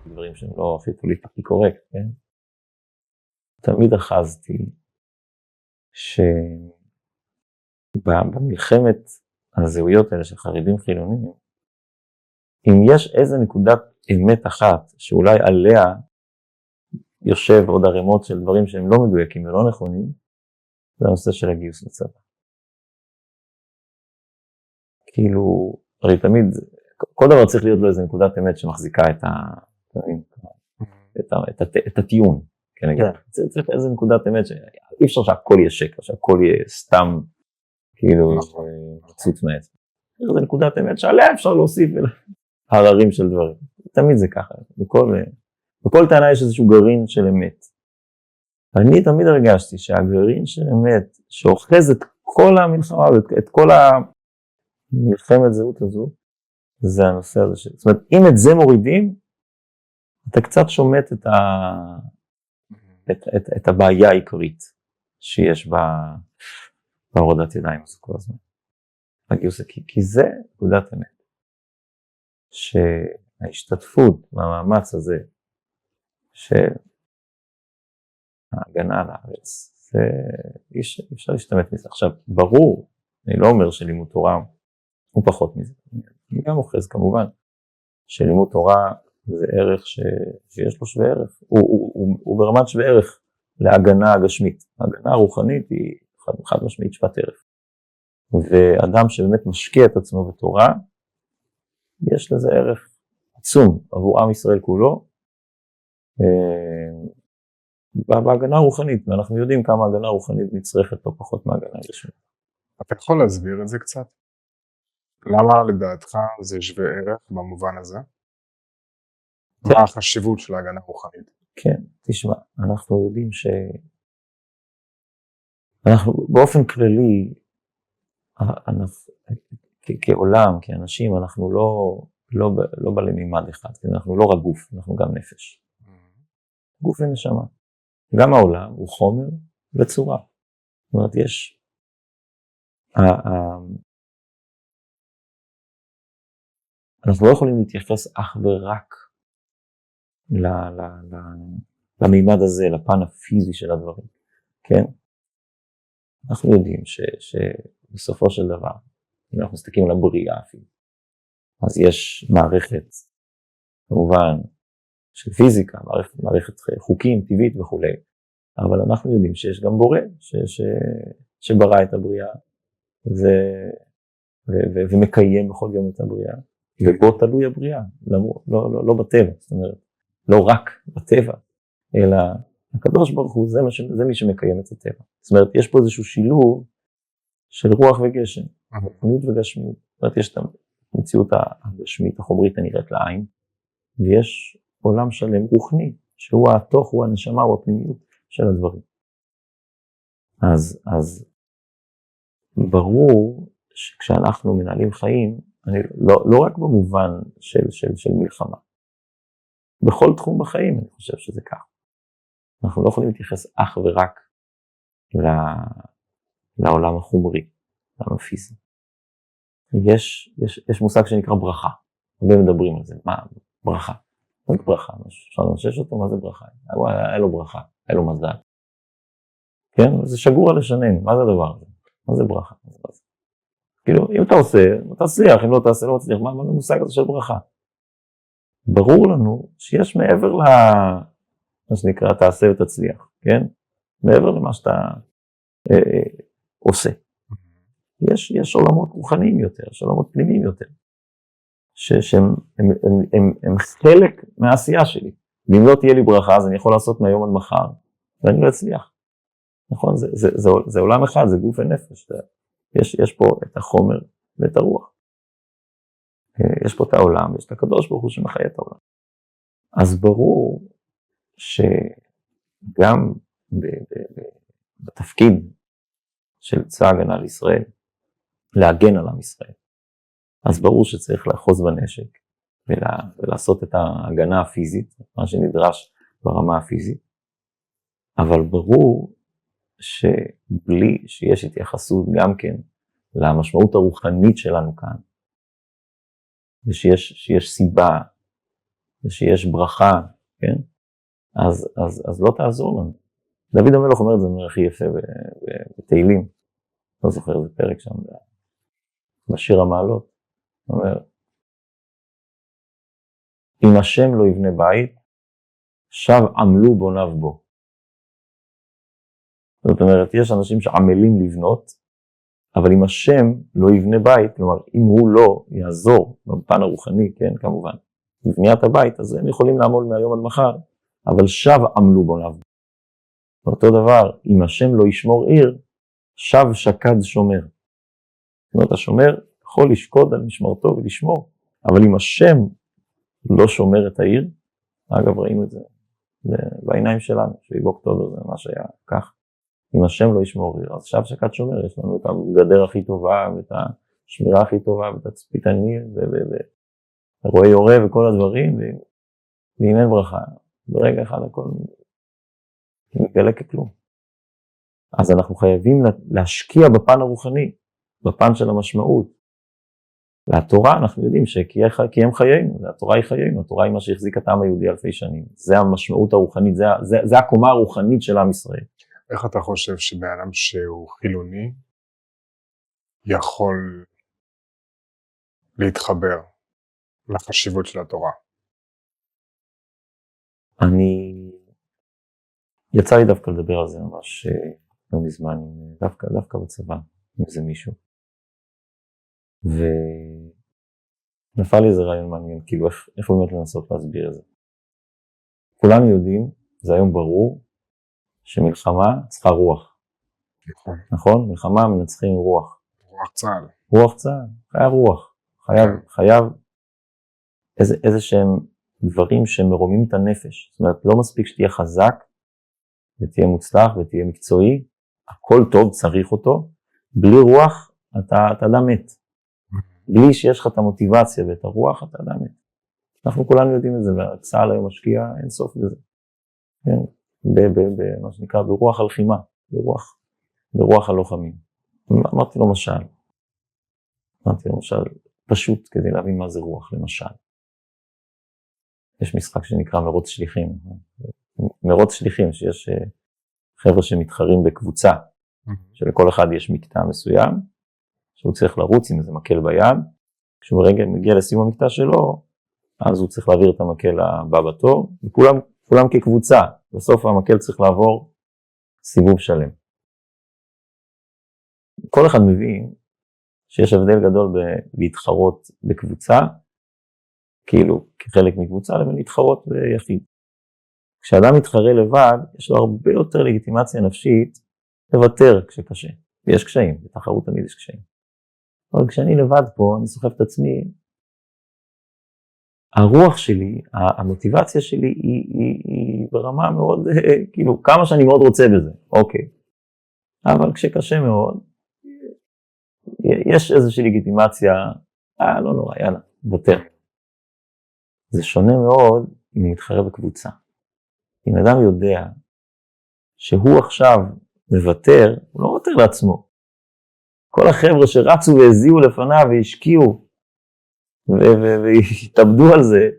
דברים שהם לא הכי פוליטיקלי קורקט, כן? תמיד אחזתי שבמלחמת הזהויות האלה של חרדים חילונים, אם יש איזה נקודת אמת אחת שאולי עליה יושב עוד ערימות של דברים שהם לא מדויקים ולא נכונים, זה הנושא של הגיוס לצבא. כאילו, הרי תמיד, כל דבר צריך להיות לו איזה נקודת אמת שמחזיקה את הטיעון. כן, צריך איזה נקודת אמת שאי אפשר שהכל יהיה שקר, שהכל יהיה סתם, כאילו, מצוץ מעץ. זה נקודת אמת שעליה אפשר להוסיף הררים של דברים. תמיד זה ככה. בכל טענה יש איזשהו גרעין של אמת. אני תמיד הרגשתי שהגרעין של אמת, שאוחז את כל המלחמה, את כל המלחמת זהות הזו, זה הנושא הזה. זאת אומרת, אם את זה מורידים, אתה קצת שומט את הבעיה העיקרית שיש בהורדת ידיים הזו כל הזמן. כי זה נקודת אמת. שההשתתפות במאמץ הזה של ההגנה על הארץ, זה אפשר להשתמט מזה. עכשיו, ברור, אני לא אומר שלימוד תורה הוא פחות מזה. אני גם אוחז כמובן שלימוד תורה זה ערך שיש לו שווה ערך. הוא ברמת שווה ערך להגנה הגשמית. ההגנה הרוחנית היא חד משמעית שוות ערך. ואדם שבאמת משקיע את עצמו בתורה, יש לזה ערך עצום עבור עם ישראל כולו, בהגנה הרוחנית, ואנחנו יודעים כמה הגנה רוחנית נצרכת לא פחות מהגנה גשמית. אתה יכול להסביר את זה קצת? למה לדעתך זה שווה ערך במובן הזה? כן. מה החשיבות של ההגנה הרוחנית? כן, תשמע, אנחנו יודעים אנחנו באופן כללי, כעולם, כאנשים, אנחנו לא בעלי מימד אחד, אנחנו לא רק גוף, אנחנו גם נפש. גוף ונשמה. גם העולם הוא חומר וצורה. זאת אומרת, יש אנחנו לא יכולים להתייחס אך ורק למימד הזה, לפן הפיזי של הדברים, כן? אנחנו יודעים שבסופו של דבר, אם אנחנו מסתכלים על הבריאה אפילו, אז יש מערכת, כמובן, של פיזיקה, מערכת חוקים, טבעית וכו'. אבל אנחנו יודעים שיש גם בורא, שברא את הבריאה, ומקיים בכל יום את הבריאה, ובו תלוי הבריאה, לא בטבע, זאת אומרת, לא רק בטבע, אלא הקדוש ברוך הוא, זה מי שמקיים את הטבע. זאת אומרת, יש פה איזשהו שילוב של רוח וגשם, רוחניות וגשמיות. זאת אומרת, יש את המציאות הגשמית, החומרית הנראית לעין, ויש עולם שלם רוחני, שהוא התוך, הוא הנשמה, הוא הפנימיות של הדברים. אז ברור שכשאנחנו מנהלים חיים, לא רק במובן של מלחמה, בכל תחום בחיים אני חושב שזה כך. אנחנו לא יכולים להתייחס אך ורק לעולם החומרי, לעולם הפיזי. יש מושג שנקרא ברכה, הרבה מדברים על זה, מה ברכה? מה זה ברכה? אפשר לנשש אותו, מה זה ברכה? היה לו ברכה, היה לו מזל. כן? זה שגור על לשננו, מה זה הדבר הזה? מה זה ברכה? כאילו, אם אתה עושה, אתה תצליח, אם לא תעשה, לא תצליח, מה זה מושג הזה של ברכה? ברור לנו שיש מעבר מה שנקרא, תעשה ותצליח, כן? מעבר למה שאתה עושה. יש עולמות רוחניים יותר, יש עולמות פנימיים יותר, שהם חלק מהעשייה שלי. ואם לא תהיה לי ברכה, אז אני יכול לעשות מהיום עד מחר, ואני לא אצליח. נכון? זה עולם אחד, זה גוף ונפש. יש פה את החומר ואת הרוח. יש פה את העולם, יש את הקדוש ברוך הוא שמחיה את העולם. אז ברור שגם בתפקיד של צבא ההגנה לישראל, להגן על עם ישראל, אז ברור שצריך לאחוז בנשק ולעשות את ההגנה הפיזית, מה שנדרש ברמה הפיזית, אבל ברור שבלי שיש התייחסות גם כן למשמעות הרוחנית שלנו כאן, ושיש סיבה ושיש ברכה, כן? אז לא תעזור לנו. דוד המלך אומר את זה הכי יפה בתהילים, לא זוכר איזה פרק שם, בשיר המעלות, הוא אומר, אם השם לא יבנה בית, שב עמלו בוניו בו. זאת אומרת, יש אנשים שעמלים לבנות, אבל אם השם לא יבנה בית, כלומר, אם הוא לא יעזור בפן הרוחני, כן, כמובן, בבניית הבית, אז הם יכולים לעמול מהיום עד מחר, אבל שב עמלו בוניו. ואותו דבר, אם השם לא ישמור עיר, שב שקד שומר. זאת אומרת, השומר יכול לשקוד על משמרתו ולשמור, אבל אם השם לא שומר את העיר, אגב, ראינו את זה בעיניים שלנו, שהיא באוקטובר, זה ממש היה כך. אם השם לא ישמור עיר, אז שב שקד שומר, יש לנו את הגדר הכי טובה, ואת השמירה הכי טובה, ואת הצפיתנים, ורואה יורה וכל הדברים, ואם אין ברכה, ברגע אחד הכל מתגלה ככלום. אז אנחנו חייבים להשקיע בפן הרוחני, בפן של המשמעות. והתורה, אנחנו יודעים כי הם חיינו, התורה היא חיינו, התורה היא מה שהחזיק את העם היהודי אלפי שנים. זה המשמעות הרוחנית, זה הקומה הרוחנית של עם ישראל. איך אתה חושב שבאדם שהוא חילוני יכול להתחבר לחשיבות של התורה? יצא לי דווקא לדבר על זה ממש לא מזמן, דווקא בצבא, עם זה מישהו. ונפל לי איזה רעיון מעניין, כאילו איך באמת לנסות להסביר את זה. כולנו יודעים, זה היום ברור, שמלחמה צריכה רוח. נכון? מלחמה מנצחים רוח. רוח צה"ל. רוח צה"ל, חייב רוח. חייב איזה שהם דברים שמרומים את הנפש. זאת אומרת, לא מספיק שתהיה חזק, ותהיה מוצלח ותהיה מקצועי, הכל טוב, צריך אותו. בלי רוח, אתה אדם מת. בלי שיש לך את המוטיבציה ואת הרוח, אתה אדם מת. אנחנו כולנו יודעים את זה, והצה"ל היום משקיע אין סוף בזה. כן? מה שנקרא ברוח הלחימה, ברוח הלוחמים. אמרתי לו משל, פשוט כדי להבין מה זה רוח, למשל. יש משחק שנקרא מרוץ שליחים. מרוץ שליחים, שיש חבר'ה שמתחרים בקבוצה, שלכל אחד יש מקטע מסוים, שהוא צריך לרוץ עם איזה מקל ביד, כשהוא רגע מגיע לסיום המקטע שלו, אז הוא צריך להעביר את המקל הבא בתור, וכולם כקבוצה, בסוף המקל צריך לעבור סיבוב שלם. כל אחד מבין שיש הבדל גדול בלהתחרות בקבוצה, כאילו כחלק מקבוצה, לבין להתחרות ביחיד. כשאדם מתחרה לבד, יש לו הרבה יותר לגיטימציה נפשית לוותר כשקשה. ויש קשיים, בתחרות תמיד יש קשיים. אבל כשאני לבד פה, אני סוחב את עצמי, הרוח שלי, המוטיבציה שלי היא ברמה מאוד, כאילו, כמה שאני מאוד רוצה בזה, אוקיי. אבל כשקשה מאוד, יש איזושהי לגיטימציה, לא נורא, יאללה, וותר. זה שונה מאוד אם הוא מתחרה בקבוצה. אם אדם יודע שהוא עכשיו מוותר, הוא לא מוותר לעצמו. כל החבר'ה שרצו והזיעו לפניו והשקיעו, והתאבדו על זה,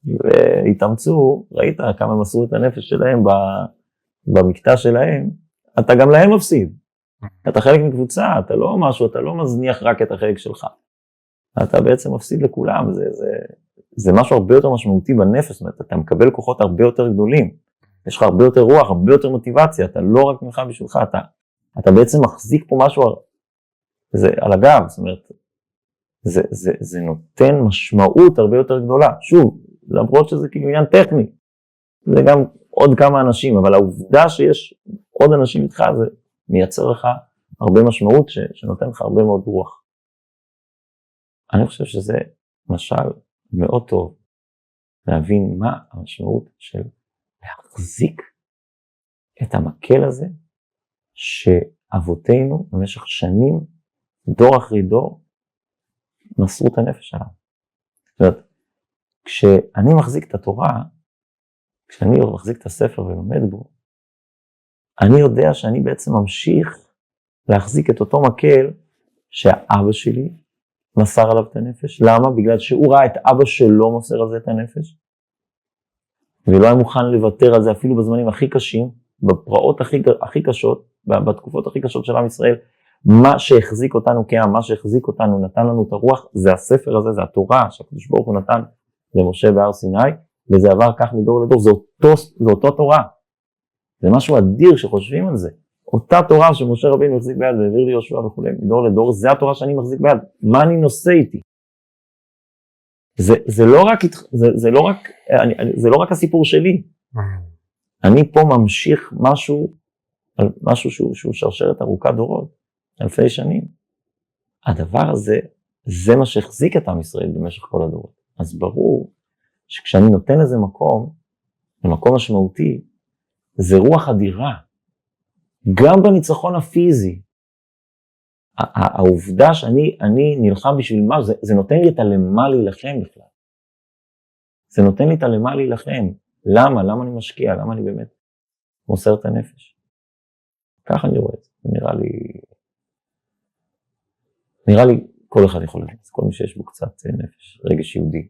והתאמצו, ראית כמה הם מסרו את הנפש שלהם במקטע שלהם, אתה גם להם מפסיד. אתה חלק מקבוצה, אתה לא משהו, אתה לא מזניח רק את החלק שלך. אתה בעצם מפסיד לכולם, זה משהו הרבה יותר משמעותי בנפש, זאת אומרת, אתה מקבל כוחות הרבה יותר גדולים, יש לך הרבה יותר רוח, הרבה יותר מוטיבציה, אתה לא רק נלחם בשבילך, אתה בעצם מחזיק פה משהו זה על הגב, זאת אומרת, זה נותן משמעות הרבה יותר גדולה. שוב, למרות שזה כאילו עניין טכני, זה גם עוד כמה אנשים, אבל העובדה שיש עוד אנשים איתך, זה מייצר לך הרבה משמעות שנותן לך הרבה מאוד רוח. אני חושב שזה משל מאוד טוב להבין מה המשמעות של להחזיק את המקל הזה שאבותינו במשך שנים, דור אחרי דור, מסרו את הנפש שלנו. זאת אומרת, כשאני מחזיק את התורה, כשאני מחזיק את הספר ולומד בו, אני יודע שאני בעצם ממשיך להחזיק את אותו מקל שהאבא שלי מסר עליו את הנפש. למה? בגלל שהוא ראה את אבא שלו מוסר על זה את הנפש, ולא היה מוכן לוותר על זה אפילו בזמנים הכי קשים, בפרעות הכי קשות, בתקופות הכי קשות של עם ישראל. מה שהחזיק אותנו כעם, מה שהחזיק אותנו, נתן לנו את הרוח, זה הספר הזה, זה התורה שהקדוש ברוך הוא נתן למשה בהר סיני, וזה עבר כך מדור לדור. זה אותו תורה. זה משהו אדיר שחושבים על זה. אותה תורה שמשה רבינו מחזיק ביד והעביר לי יהושע וכו', מדור לדור, זה התורה שאני מחזיק ביד. מה אני נושא איתי? זה לא רק הסיפור שלי. אני פה ממשיך משהו שהוא שרשרת ארוכה דורות, אלפי שנים. הדבר הזה, זה מה שהחזיק את עם ישראל במשך כל הדורות. אז ברור שכשאני נותן לזה מקום משמעותי, זה רוח אדירה. גם בניצחון הפיזי, העובדה שאני נלחם בשביל מה, זה נותן לי את הלמה להילחם בכלל. זה נותן לי את הלמה להילחם. למה? למה אני משקיע? למה אני באמת מוסר את הנפש? ככה אני רואה את זה. נראה לי כל אחד יכול להגיד, כל מי שיש בו קצת נפש, רגש יהודי.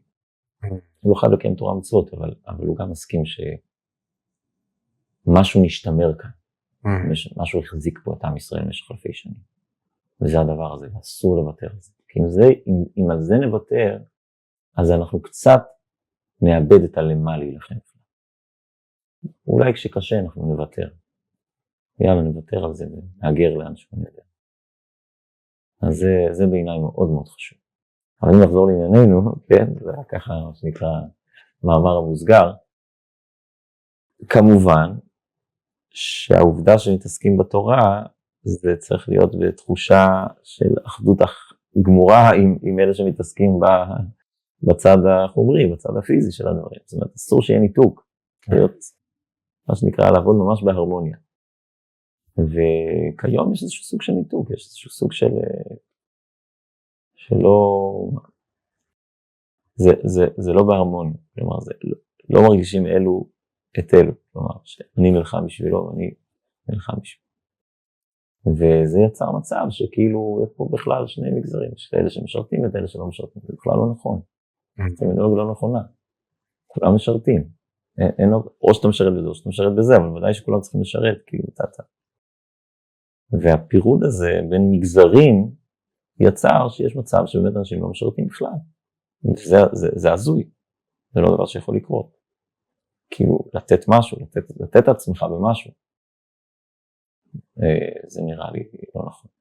הוא לא חייב לקיים תורה מצוות, אבל הוא גם מסכים שמשהו נשתמר כאן. משהו החזיק פה את עם ישראל במשך אלפי שנים. וזה הדבר הזה, אסור לוותר על זה. כי אם על זה נוותר, אז אנחנו קצת נאבד את הלמה להילחם. אולי כשקשה אנחנו נוותר. יאללה, נוותר על זה ונאגר לאן שהוא נדע. אז זה בעיניי מאוד מאוד חשוב. אבל אם נחזור לענייננו, כן, זה ככה מה שנקרא מאמר המוסגר, כמובן שהעובדה שמתעסקים בתורה, זה צריך להיות בתחושה של אחדות גמורה עם אלה שמתעסקים בצד החומרי, בצד הפיזי של הדברים. זאת אומרת, אסור שיהיה ניתוק, להיות מה שנקרא לעבוד ממש בהרמוניה. וכיום יש איזשהו סוג של ניתוק, יש איזשהו סוג שלא, זה לא בהרמוניה, כלומר, זה לא מרגישים אלו את אלו, כלומר, שאני נלחם בשבילו, אני נלחם בשבילו. וזה יצר מצב שכאילו, יש פה בכלל שני מגזרים, יש אלה שמשרתים את אלה שלא משרתים, זה בכלל לא נכון. זה מנהוג לא נכונה. כולם משרתים. או שאתה משרת בזה, או שאתה משרת בזה, אבל ודאי שכולם צריכים לשרת, כאילו, תתה. והפירוד הזה בין מגזרים יצר שיש מצב שבאמת אנשים לא משרתים בכלל. זה הזוי. זה לא דבר שיכול לקרות. כאילו, לתת משהו, לתת את עצמך במשהו. זה נראה לי לא נכון.